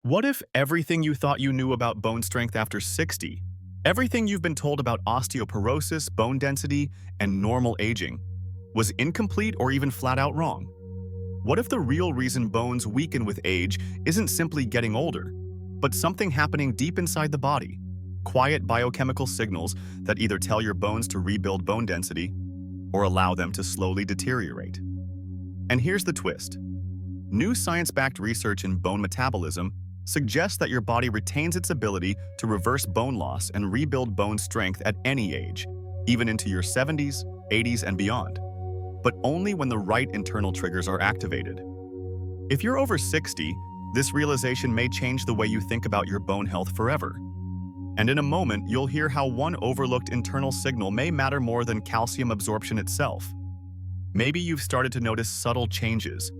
What if everything you thought you knew about bone strength after 60, everything you've been told about osteoporosis, bone density, and normal aging, was incomplete or even flat out wrong? What if the real reason bones weaken with age isn't simply getting older, but something happening deep inside the body? Quiet biochemical signals that either tell your bones to rebuild bone density or allow them to slowly deteriorate. And here's the twist. New science-backed research in bone metabolism suggests that your body retains its ability to reverse bone loss and rebuild bone strength at any age, even into your 70s, 80s, and beyond, but only when the right internal triggers are activated. If you're over 60, this realization may change the way you think about your bone health forever. And in a moment, you'll hear how one overlooked internal signal may matter more than calcium absorption itself. Maybe you've started to notice subtle changes,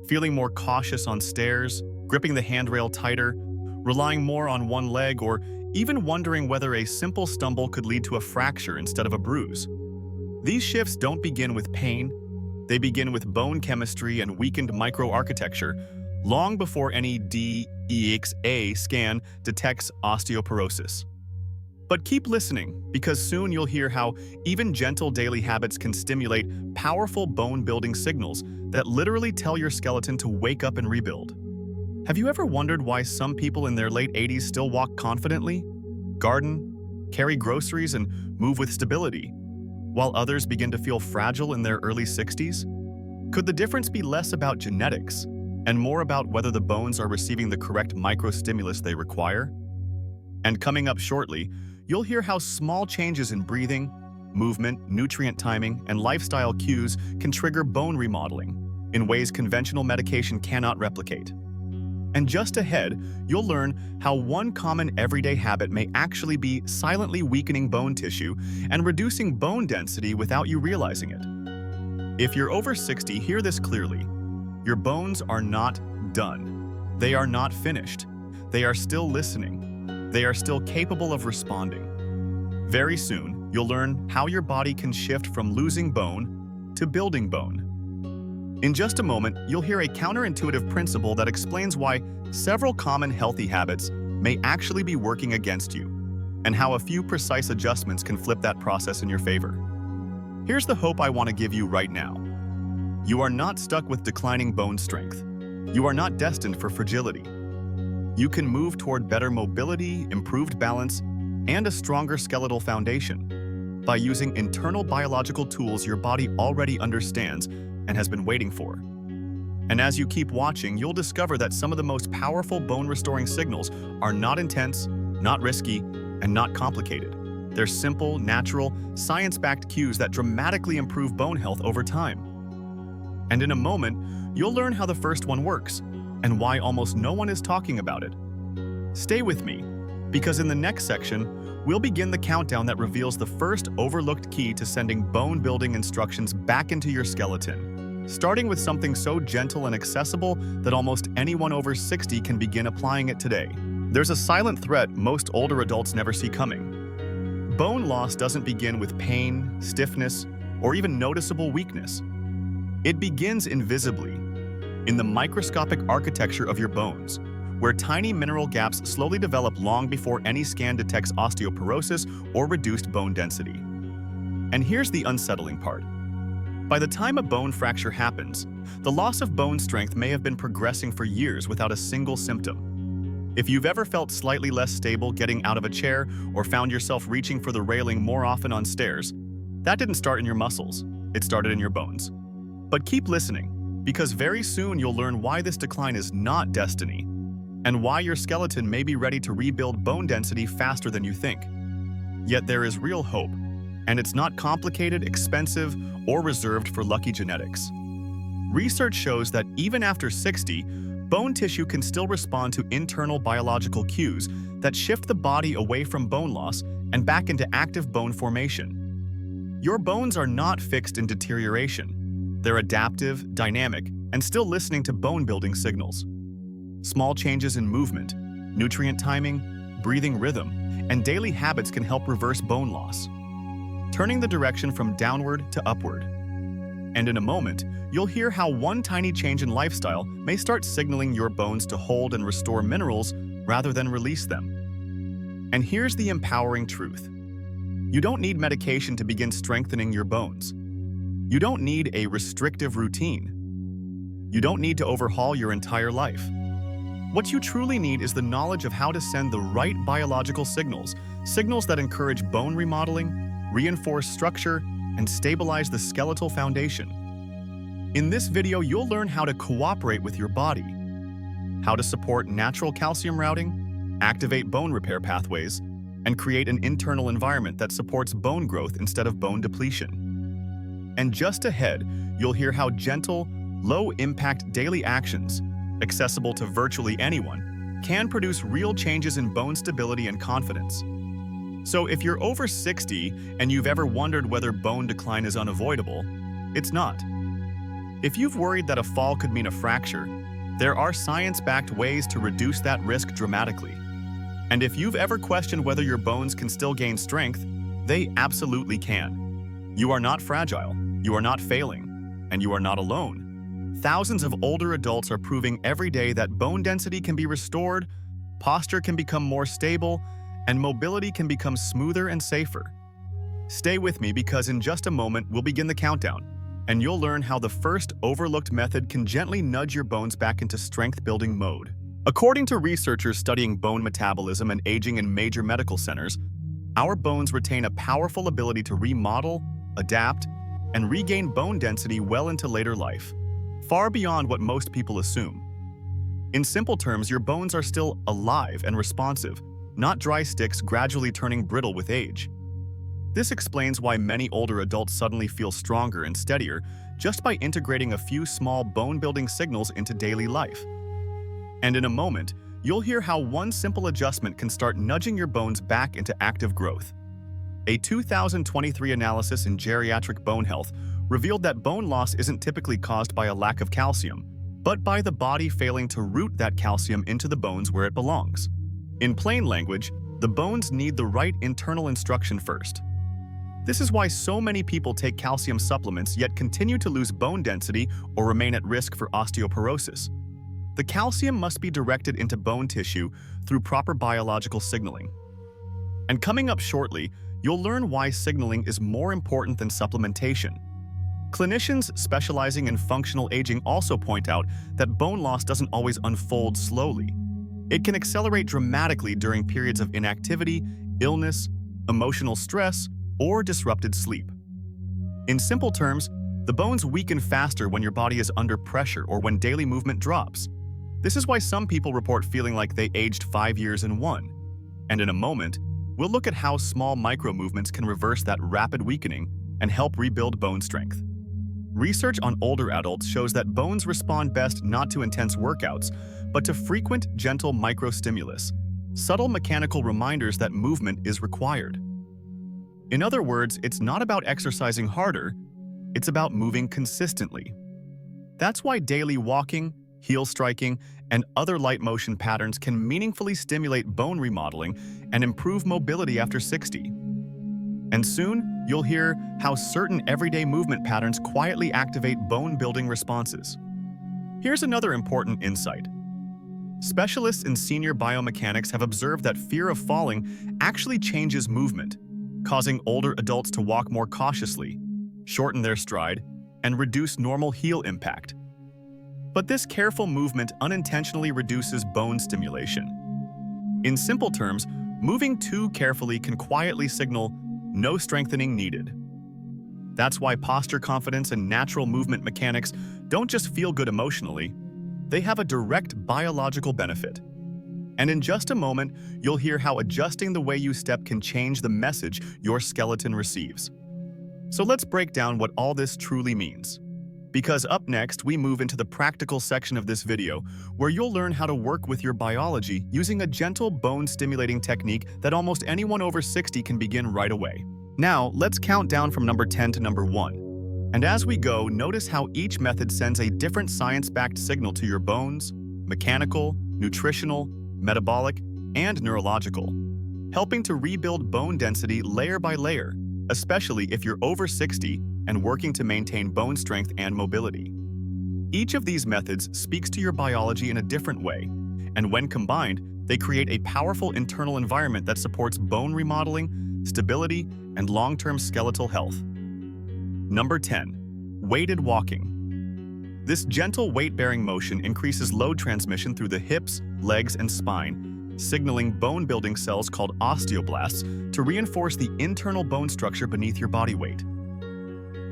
feeling more cautious on stairs, gripping the handrail tighter, relying more on one leg, or even wondering whether a simple stumble could lead to a fracture instead of a bruise. These shifts don't begin with pain. They begin with bone chemistry and weakened microarchitecture, long before any DEXA scan detects osteoporosis. But keep listening, because soon you'll hear how even gentle daily habits can stimulate powerful bone-building signals that literally tell your skeleton to wake up and rebuild. Have you ever wondered why some people in their late 80s still walk confidently, garden, carry groceries, and move with stability, while others begin to feel fragile in their early 60s? Could the difference be less about genetics and more about whether the bones are receiving the correct microstimulus they require? And coming up shortly, you'll hear how small changes in breathing, movement, nutrient timing, and lifestyle cues can trigger bone remodeling in ways conventional medication cannot replicate. And just ahead, you'll learn how one common everyday habit may actually be silently weakening bone tissue and reducing bone density without you realizing it. If you're over 60, hear this clearly. Your bones are not done. They are not finished. They are still listening. They are still capable of responding. Very soon, you'll learn how your body can shift from losing bone to building bone. In just a moment, you'll hear a counterintuitive principle that explains why several common healthy habits may actually be working against you, and how a few precise adjustments can flip that process in your favor. Here's the hope I want to give you right now. You are not stuck with declining bone strength. You are not destined for fragility. You can move toward better mobility, improved balance, and a stronger skeletal foundation by using internal biological tools your body already understands and has been waiting for. And as you keep watching, you'll discover that some of the most powerful bone-restoring signals are not intense, not risky, and not complicated. They're simple, natural, science-backed cues that dramatically improve bone health over time. And in a moment, you'll learn how the first one works and why almost no one is talking about it. Stay with me, because in the next section, we'll begin the countdown that reveals the first overlooked key to sending bone-building instructions back into your skeleton, starting with something so gentle and accessible that almost anyone over 60 can begin applying it today. There's a silent threat most older adults never see coming. Bone loss doesn't begin with pain, stiffness, or even noticeable weakness. It begins invisibly, in the microscopic architecture of your bones, where tiny mineral gaps slowly develop long before any scan detects osteoporosis or reduced bone density. And here's the unsettling part. By the time a bone fracture happens, the loss of bone strength may have been progressing for years without a single symptom. If you've ever felt slightly less stable getting out of a chair or found yourself reaching for the railing more often on stairs, that didn't start in your muscles, it started in your bones. But keep listening, because very soon you'll learn why this decline is not destiny, and why your skeleton may be ready to rebuild bone density faster than you think. Yet there is real hope, and it's not complicated, expensive, or reserved for lucky genetics. Research shows that even after 60, bone tissue can still respond to internal biological cues that shift the body away from bone loss and back into active bone formation. Your bones are not fixed in deterioration. They're adaptive, dynamic, and still listening to bone-building signals. Small changes in movement, nutrient timing, breathing rhythm, and daily habits can help reverse bone loss, turning the direction from downward to upward. And in a moment, you'll hear how one tiny change in lifestyle may start signaling your bones to hold and restore minerals rather than release them. And here's the empowering truth. You don't need medication to begin strengthening your bones. You don't need a restrictive routine. You don't need to overhaul your entire life. What you truly need is the knowledge of how to send the right biological signals, signals that encourage bone remodeling, reinforce structure, and stabilize the skeletal foundation. In this video, you'll learn how to cooperate with your body, how to support natural calcium routing, activate bone repair pathways, and create an internal environment that supports bone growth instead of bone depletion. And just ahead, you'll hear how gentle, low-impact daily actions, accessible to virtually anyone, can produce real changes in bone stability and confidence. So if you're over 60 and you've ever wondered whether bone decline is unavoidable, it's not. If you've worried that a fall could mean a fracture, there are science-backed ways to reduce that risk dramatically. And if you've ever questioned whether your bones can still gain strength, they absolutely can. You are not fragile, you are not failing, and you are not alone. Thousands of older adults are proving every day that bone density can be restored, posture can become more stable, and mobility can become smoother and safer. Stay with me because in just a moment we'll begin the countdown, and you'll learn how the first overlooked method can gently nudge your bones back into strength-building mode. According to researchers studying bone metabolism and aging in major medical centers, our bones retain a powerful ability to remodel, adapt, and regain bone density well into later life, far beyond what most people assume. In simple terms, your bones are still alive and responsive, not dry sticks gradually turning brittle with age. This explains why many older adults suddenly feel stronger and steadier just by integrating a few small bone-building signals into daily life. And in a moment, you'll hear how one simple adjustment can start nudging your bones back into active growth. A 2023 analysis in Geriatric Bone Health revealed that bone loss isn't typically caused by a lack of calcium, but by the body failing to route that calcium into the bones where it belongs. In plain language, the bones need the right internal instruction first. This is why so many people take calcium supplements yet continue to lose bone density or remain at risk for osteoporosis. The calcium must be directed into bone tissue through proper biological signaling. And coming up shortly, you'll learn why signaling is more important than supplementation. Clinicians specializing in functional aging also point out that bone loss doesn't always unfold slowly. It can accelerate dramatically during periods of inactivity, illness, emotional stress, or disrupted sleep. In simple terms, the bones weaken faster when your body is under pressure or when daily movement drops. This is why some people report feeling like they aged 5 years in one. And in a moment, we'll look at how small micro-movements can reverse that rapid weakening and help rebuild bone strength. Research on older adults shows that bones respond best not to intense workouts, but to frequent, gentle micro-stimulus, subtle mechanical reminders that movement is required. In other words, it's not about exercising harder, it's about moving consistently. That's why daily walking, heel striking, and other light motion patterns can meaningfully stimulate bone remodeling and improve mobility after 60. And soon, you'll hear how certain everyday movement patterns quietly activate bone-building responses. Here's another important insight. Specialists in senior biomechanics have observed that fear of falling actually changes movement, causing older adults to walk more cautiously, shorten their stride, and reduce normal heel impact. But this careful movement unintentionally reduces bone stimulation. In simple terms, moving too carefully can quietly signal no strengthening needed. That's why posture confidence and natural movement mechanics don't just feel good emotionally, they have a direct biological benefit. And in just a moment, you'll hear how adjusting the way you step can change the message your skeleton receives. So let's break down what all this truly means. Because up next, we move into the practical section of this video, where you'll learn how to work with your biology using a gentle bone-stimulating technique that almost anyone over 60 can begin right away. Now, let's count down from number 10 to number 1. And as we go, notice how each method sends a different science-backed signal to your bones, mechanical, nutritional, metabolic, and neurological, helping to rebuild bone density layer by layer, especially if you're over 60 and working to maintain bone strength and mobility. Each of these methods speaks to your biology in a different way, and when combined, they create a powerful internal environment that supports bone remodeling, stability, and long-term skeletal health. Number 10. Weighted walking. This gentle weight-bearing motion increases load transmission through the hips, legs, and spine, signaling bone-building cells called osteoblasts to reinforce the internal bone structure beneath your body weight.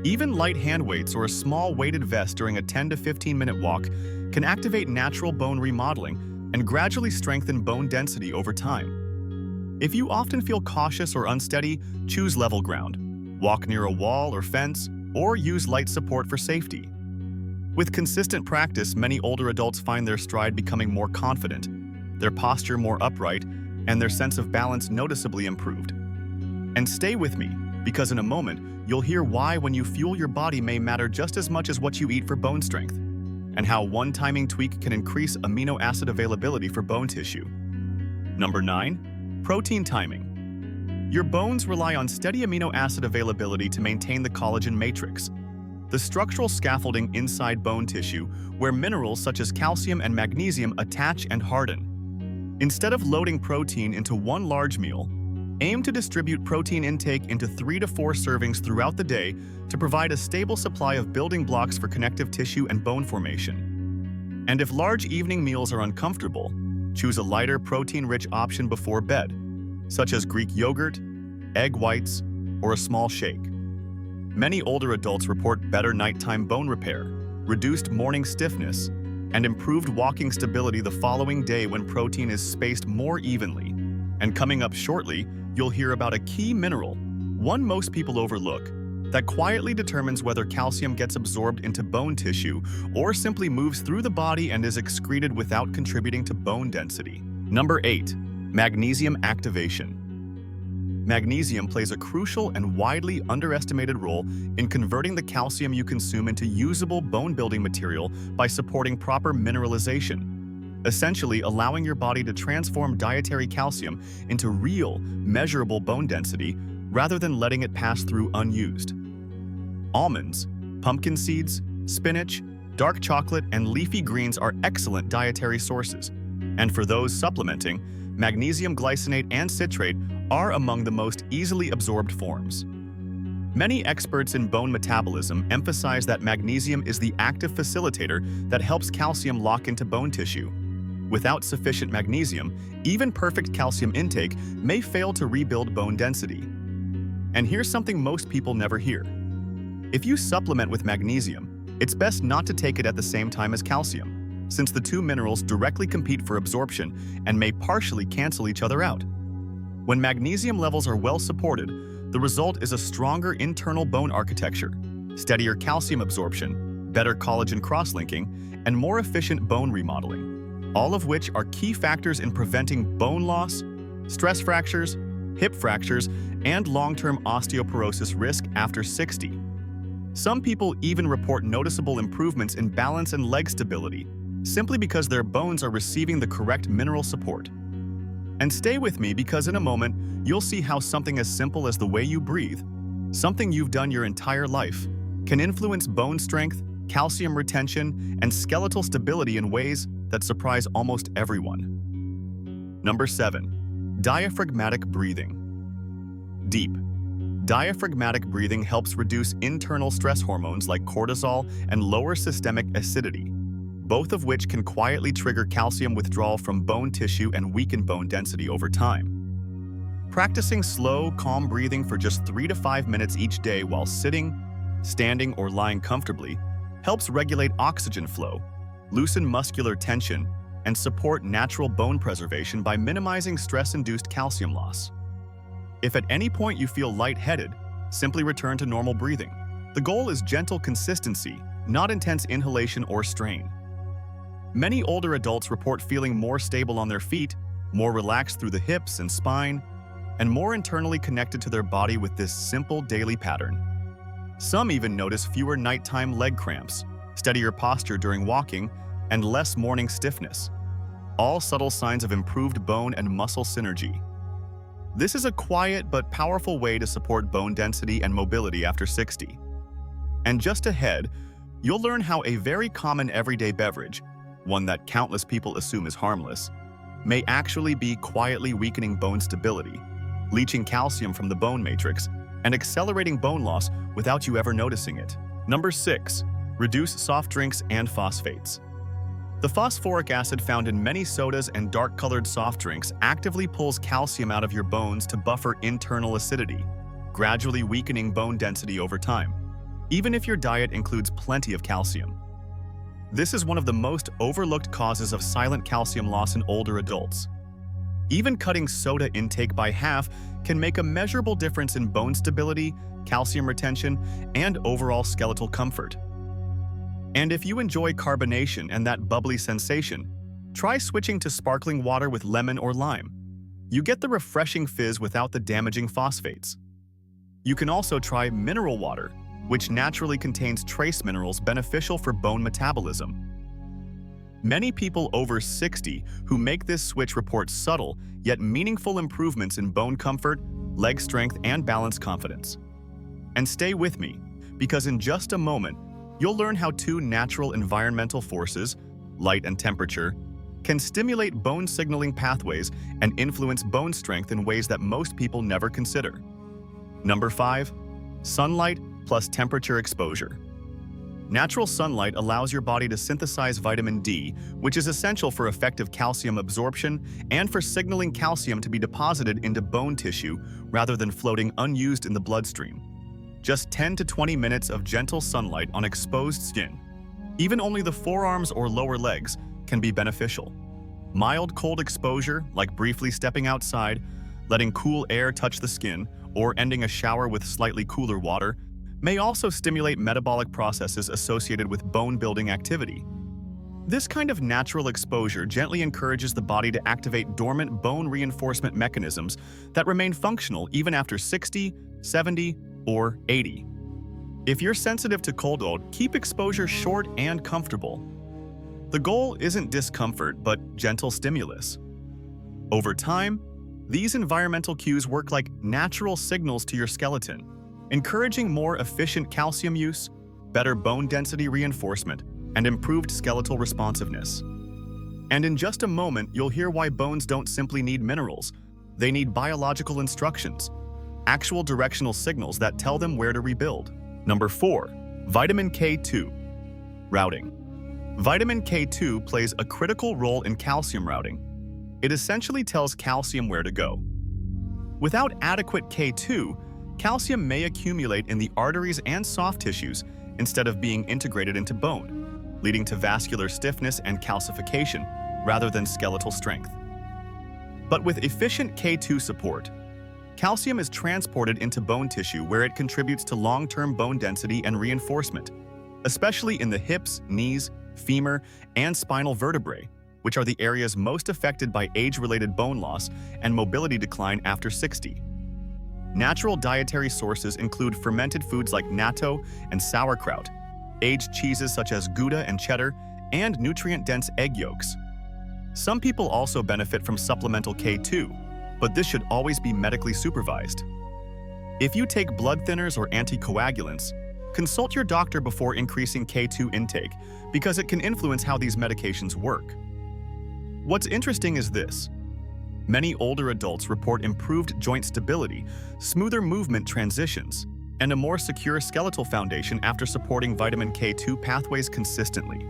Even light hand weights or a small weighted vest during a 10 to 15-minute walk can activate natural bone remodeling and gradually strengthen bone density over time. If you often feel cautious or unsteady, choose level ground. Walk near a wall or fence, or use light support for safety. With consistent practice, many older adults find their stride becoming more confident, their posture more upright, and their sense of balance noticeably improved. And stay with me, because in a moment, you'll hear why when you fuel your body may matter just as much as what you eat for bone strength, and how one timing tweak can increase amino acid availability for bone tissue. Number 9. Protein timing. Your bones rely on steady amino acid availability to maintain the collagen matrix, the structural scaffolding inside bone tissue where minerals such as calcium and magnesium attach and harden. Instead of loading protein into one large meal, aim to distribute protein intake into 3 to 4 servings throughout the day to provide a stable supply of building blocks for connective tissue and bone formation. And if large evening meals are uncomfortable, choose a lighter protein-rich option before bed, such as Greek yogurt, egg whites, or a small shake. Many older adults report better nighttime bone repair, reduced morning stiffness, and improved walking stability the following day when protein is spaced more evenly. And coming up shortly, you'll hear about a key mineral, one most people overlook, that quietly determines whether calcium gets absorbed into bone tissue or simply moves through the body and is excreted without contributing to bone density. Number 8. Magnesium activation. Magnesium plays a crucial and widely underestimated role in converting the calcium you consume into usable bone-building material by supporting proper mineralization, essentially allowing your body to transform dietary calcium into real, measurable bone density rather than letting it pass through unused. Almonds, pumpkin seeds, spinach, dark chocolate, and leafy greens are excellent dietary sources. And for those supplementing, magnesium glycinate and citrate are among the most easily absorbed forms. Many experts in bone metabolism emphasize that magnesium is the active facilitator that helps calcium lock into bone tissue. Without sufficient magnesium, even perfect calcium intake may fail to rebuild bone density. And here's something most people never hear. If you supplement with magnesium, it's best not to take it at the same time as calcium, since the two minerals directly compete for absorption and may partially cancel each other out. When magnesium levels are well supported, the result is a stronger internal bone architecture, steadier calcium absorption, better collagen cross-linking, and more efficient bone remodeling, all of which are key factors in preventing bone loss, stress fractures, hip fractures, and long-term osteoporosis risk after 60. Some people even report noticeable improvements in balance and leg stability, simply because their bones are receiving the correct mineral support. And stay with me because in a moment, you'll see how something as simple as the way you breathe, something you've done your entire life, can influence bone strength, calcium retention, and skeletal stability in ways that surprise almost everyone. Number 7. Diaphragmatic breathing. Deep. Diaphragmatic breathing helps reduce internal stress hormones like cortisol and lower systemic acidity, both of which can quietly trigger calcium withdrawal from bone tissue and weaken bone density over time. Practicing slow, calm breathing for just 3 to 5 minutes each day while sitting, standing, or lying comfortably helps regulate oxygen flow, loosen muscular tension, and support natural bone preservation by minimizing stress-induced calcium loss. If at any point you feel lightheaded, simply return to normal breathing. The goal is gentle consistency, not intense inhalation or strain. Many older adults report feeling more stable on their feet, more relaxed through the hips and spine, and more internally connected to their body with this simple daily pattern. Some even notice fewer nighttime leg cramps, steadier posture during walking, and less morning stiffness, all subtle signs of improved bone and muscle synergy. This is a quiet but powerful way to support bone density and mobility after 60. And just ahead, you'll learn how a very common everyday beverage, one that countless people assume is harmless, may actually be quietly weakening bone stability, leaching calcium from the bone matrix, and accelerating bone loss without you ever noticing it. Number 6. Reduce soft drinks and phosphates. The phosphoric acid found in many sodas and dark-colored soft drinks actively pulls calcium out of your bones to buffer internal acidity, gradually weakening bone density over time, even if your diet includes plenty of calcium. This is one of the most overlooked causes of silent calcium loss in older adults. Even cutting soda intake by half can make a measurable difference in bone stability, calcium retention, and overall skeletal comfort. And if you enjoy carbonation and that bubbly sensation, try switching to sparkling water with lemon or lime. You get the refreshing fizz without the damaging phosphates. You can also try mineral water, which naturally contains trace minerals beneficial for bone metabolism. Many people over 60 who make this switch report subtle yet meaningful improvements in bone comfort, leg strength, and balance confidence. And stay with me, because in just a moment, you'll learn how two natural environmental forces, light and temperature, can stimulate bone signaling pathways and influence bone strength in ways that most people never consider. Number 5. Sunlight plus temperature exposure. Natural sunlight allows your body to synthesize vitamin D, which is essential for effective calcium absorption and for signaling calcium to be deposited into bone tissue rather than floating unused in the bloodstream. Just 10 to 20 minutes of gentle sunlight on exposed skin, even only the forearms or lower legs, can be beneficial. Mild cold exposure, like briefly stepping outside, letting cool air touch the skin, or ending a shower with slightly cooler water, may also stimulate metabolic processes associated with bone-building activity. This kind of natural exposure gently encourages the body to activate dormant bone reinforcement mechanisms that remain functional even after 60, 70, or 80. If you're sensitive to cold, keep exposure short and comfortable. The goal isn't discomfort, but gentle stimulus. Over time, these environmental cues work like natural signals to your skeleton, encouraging more efficient calcium use, better bone density reinforcement, and improved skeletal responsiveness. And in just a moment, you'll hear why bones don't simply need minerals. They need biological instructions, actual directional signals that tell them where to rebuild. Number 4. Vitamin K2. Routing. Vitamin K2 plays a critical role in calcium routing. It essentially tells calcium where to go. Without adequate K2, calcium may accumulate in the arteries and soft tissues instead of being integrated into bone, leading to vascular stiffness and calcification rather than skeletal strength. But with efficient K2 support, calcium is transported into bone tissue where it contributes to long-term bone density and reinforcement, especially in the hips, knees, femur, and spinal vertebrae, which are the areas most affected by age-related bone loss and mobility decline after 60. Natural dietary sources include fermented foods like natto and sauerkraut, aged cheeses such as Gouda and cheddar, and nutrient-dense egg yolks. Some people also benefit from supplemental K2, but this should always be medically supervised. If you take blood thinners or anticoagulants, consult your doctor before increasing K2 intake because it can influence how these medications work. What's interesting is this. Many older adults report improved joint stability, smoother movement transitions, and a more secure skeletal foundation after supporting vitamin K2 pathways consistently.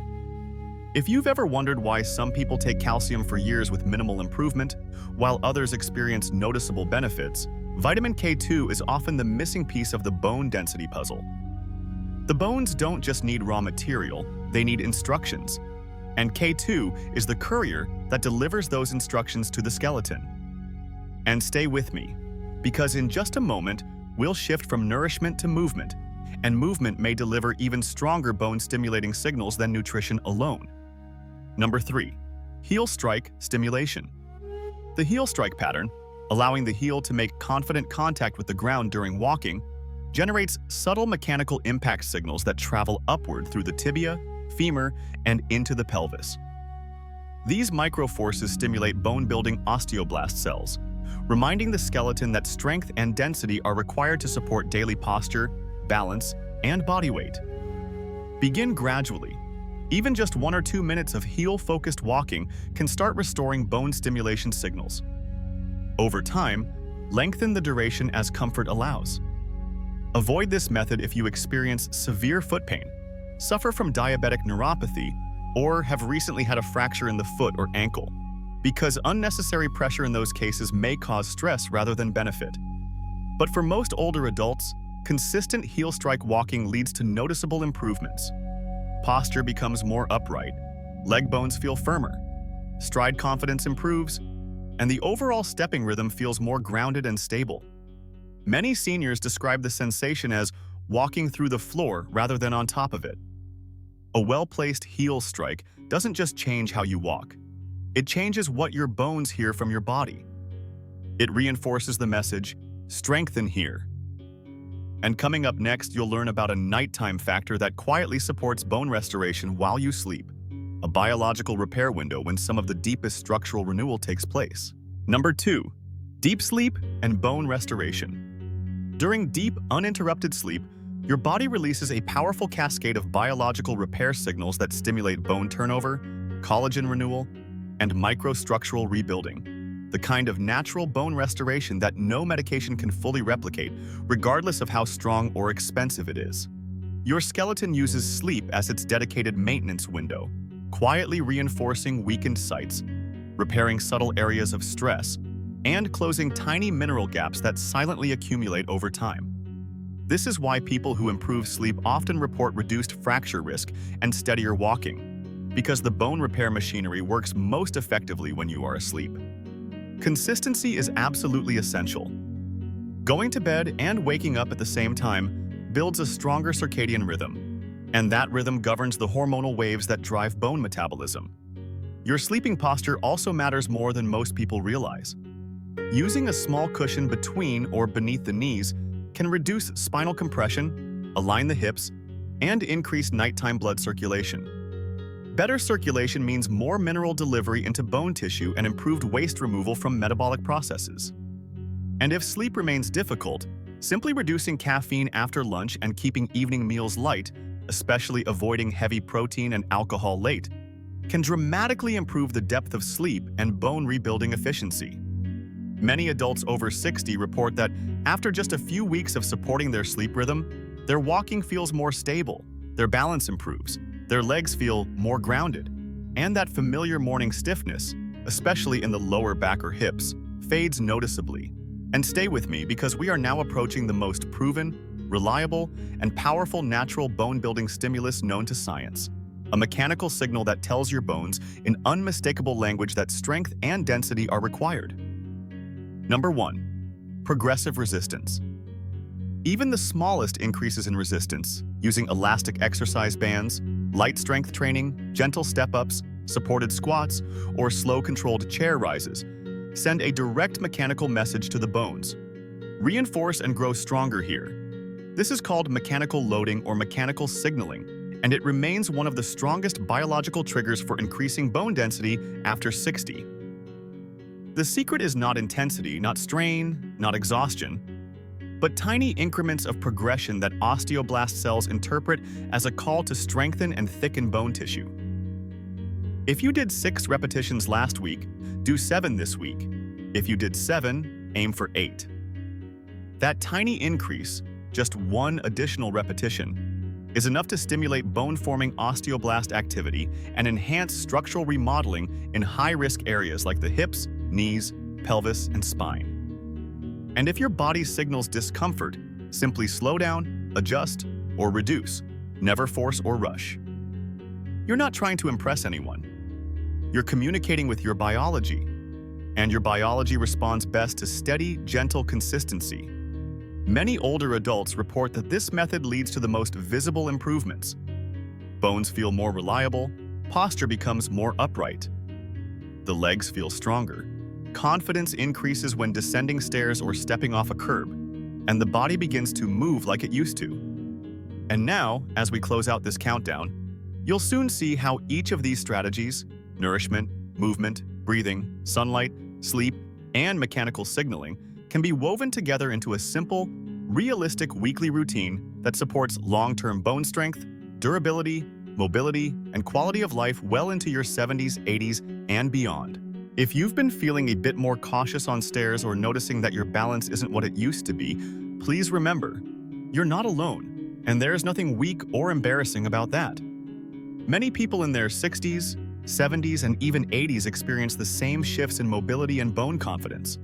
If you've ever wondered why some people take calcium for years with minimal improvement, while others experience noticeable benefits, vitamin K2 is often the missing piece of the bone density puzzle. The bones don't just need raw material, they need instructions. And K2 is the courier that delivers those instructions to the skeleton. And stay with me, because in just a moment, we'll shift from nourishment to movement, and movement may deliver even stronger bone-stimulating signals than nutrition alone. Number 3. Heel strike stimulation. The heel strike pattern, allowing the heel to make confident contact with the ground during walking, generates subtle mechanical impact signals that travel upward through the tibia, femur, and into the pelvis. These microforces stimulate bone-building osteoblast cells, reminding the skeleton that strength and density are required to support daily posture, balance, and body weight. Begin gradually. Even just 1 or 2 minutes of heel-focused walking can start restoring bone stimulation signals. Over time, lengthen the duration as comfort allows. Avoid this method if you experience severe foot pain, suffer from diabetic neuropathy, or have recently had a fracture in the foot or ankle, because unnecessary pressure in those cases may cause stress rather than benefit. But for most older adults, consistent heel-strike walking leads to noticeable improvements. Posture becomes more upright, leg bones feel firmer, stride confidence improves, and the overall stepping rhythm feels more grounded and stable. Many seniors describe the sensation as walking through the floor rather than on top of it. A well-placed heel strike doesn't just change how you walk. It changes what your bones hear from your body. It reinforces the message, "Strengthen here." And coming up next, you'll learn about a nighttime factor that quietly supports bone restoration while you sleep, a biological repair window when some of the deepest structural renewal takes place. Number 2. Deep sleep and bone restoration. During deep, uninterrupted sleep, your body releases a powerful cascade of biological repair signals that stimulate bone turnover, collagen renewal, and microstructural rebuilding, the kind of natural bone restoration that no medication can fully replicate, regardless of how strong or expensive it is. Your skeleton uses sleep as its dedicated maintenance window, quietly reinforcing weakened sites, repairing subtle areas of stress, and closing tiny mineral gaps that silently accumulate over time. This is why people who improve sleep often report reduced fracture risk and steadier walking, because the bone repair machinery works most effectively when you are asleep. Consistency is absolutely essential. Going to bed and waking up at the same time builds a stronger circadian rhythm, and that rhythm governs the hormonal waves that drive bone metabolism. Your sleeping posture also matters more than most people realize. Using a small cushion between or beneath the knees can reduce spinal compression, align the hips, and increase nighttime blood circulation. Better circulation means more mineral delivery into bone tissue and improved waste removal from metabolic processes. And if sleep remains difficult, simply reducing caffeine after lunch and keeping evening meals light, especially avoiding heavy protein and alcohol late, can dramatically improve the depth of sleep and bone rebuilding efficiency. Many adults over 60 report that after just a few weeks of supporting their sleep rhythm, their walking feels more stable, their balance improves, their legs feel more grounded, and that familiar morning stiffness, especially in the lower back or hips, fades noticeably. And stay with me because we are now approaching the most proven, reliable, and powerful natural bone-building stimulus known to science, a mechanical signal that tells your bones in unmistakable language that strength and density are required. Number 1. Progressive resistance. Even the smallest increases in resistance, using elastic exercise bands, light strength training, gentle step-ups, supported squats, or slow controlled chair rises, send a direct mechanical message to the bones. Reinforce and grow stronger here. This is called mechanical loading or mechanical signaling, and it remains one of the strongest biological triggers for increasing bone density after 60. The secret is not intensity, not strain, not exhaustion, but tiny increments of progression that osteoblast cells interpret as a call to strengthen and thicken bone tissue. If you did 6 repetitions last week, do 7 this week. If you did 7, aim for 8. That tiny increase, just 1 additional repetition, is enough to stimulate bone-forming osteoblast activity and enhance structural remodeling in high-risk areas like the hips, knees, pelvis, and spine. And if your body signals discomfort, simply slow down, adjust, or reduce. Never force or rush. You're not trying to impress anyone. You're communicating with your biology, and your biology responds best to steady, gentle consistency. Many older adults report that this method leads to the most visible improvements. Bones feel more reliable, posture becomes more upright. The legs feel stronger. Confidence increases when descending stairs or stepping off a curb, and the body begins to move like it used to. And now, as we close out this countdown, you'll soon see how each of these strategies, nourishment, movement, breathing, sunlight, sleep, and mechanical signaling, can be woven together into a simple, realistic weekly routine that supports long-term bone strength, durability, mobility, and quality of life well into your 70s, 80s, and beyond. If you've been feeling a bit more cautious on stairs or noticing that your balance isn't what it used to be, please remember, you're not alone, and there's nothing weak or embarrassing about that. Many people in their 60s, 70s, and even 80s experience the same shifts in mobility and bone confidence.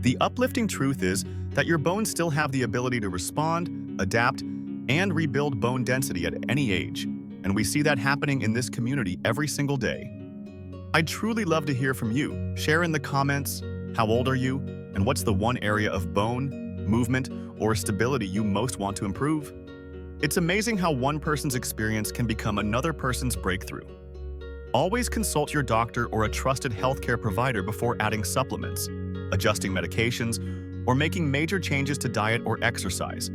The uplifting truth is that your bones still have the ability to respond, adapt, and rebuild bone density at any age, and we see that happening in this community every single day. I'd truly love to hear from you. Share in the comments, how old are you, and what's the one area of bone, movement, or stability you most want to improve? It's amazing how one person's experience can become another person's breakthrough. Always consult your doctor or a trusted healthcare provider before adding supplements, adjusting medications, or making major changes to diet or exercise,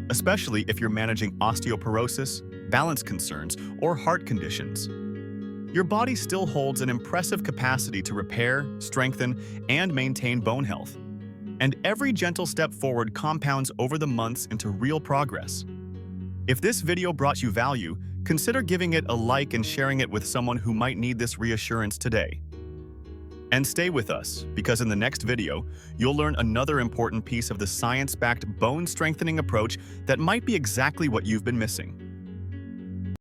especially if you're managing osteoporosis, balance concerns, or heart conditions. Your body still holds an impressive capacity to repair, strengthen, and maintain bone health. And every gentle step forward compounds over the months into real progress. If this video brought you value, consider giving it a like and sharing it with someone who might need this reassurance today. And stay with us, because in the next video, you'll learn another important piece of the science-backed bone strengthening approach that might be exactly what you've been missing.